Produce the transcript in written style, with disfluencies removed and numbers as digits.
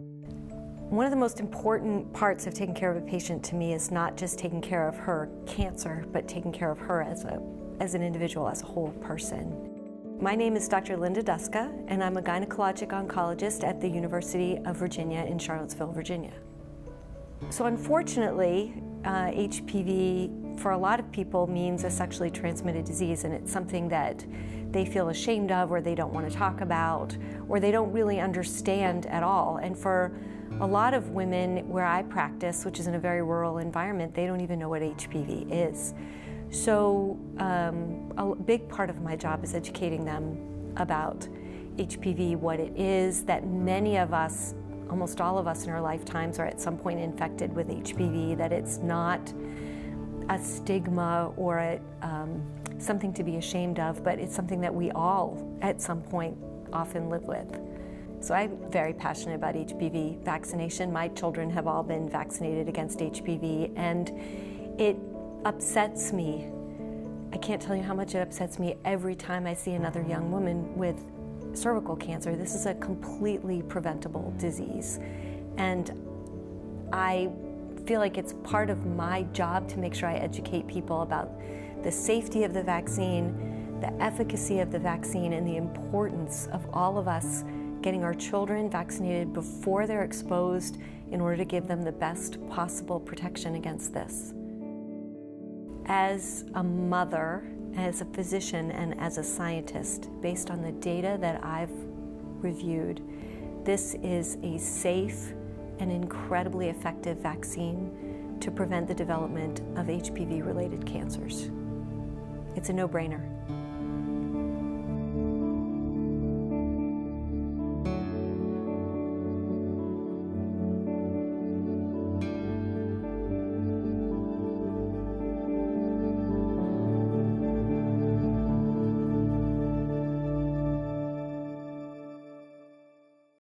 One of the most important parts of taking care of a patient to me is not just taking care of her cancer, but taking care of her as an individual, as a whole person. My name is Dr. Linda Duska, and I'm a gynecologic oncologist at the University of Virginia in Charlottesville, Virginia. So unfortunately, HPV for a lot of people means a sexually transmitted disease, and it's something that they feel ashamed of, or they don't want to talk about, or they don't really understand at all. And for a lot of women where I practice, which is in a very rural environment, they don't even know what HPV is. So a big part of my job is educating them about HPV, what it is, that many of us, almost all of us in our lifetimes, are at some point infected with HPV, that it's not a stigma or something to be ashamed of, but it's something that we all, at some point, often live with. So I'm very passionate about HPV vaccination. My children have all been vaccinated against HPV, and it upsets me. I can't tell you how much it upsets me every time I see another young woman with cervical cancer. This is a completely preventable disease, and I feel like it's part of my job to make sure I educate people about the safety of the vaccine, the efficacy of the vaccine, and the importance of all of us getting our children vaccinated before they're exposed in order to give them the best possible protection against this. As a mother, as a physician, and as a scientist, based on the data that I've reviewed, this is a safe and incredibly effective vaccine to prevent the development of HPV-related cancers. It's a no-brainer.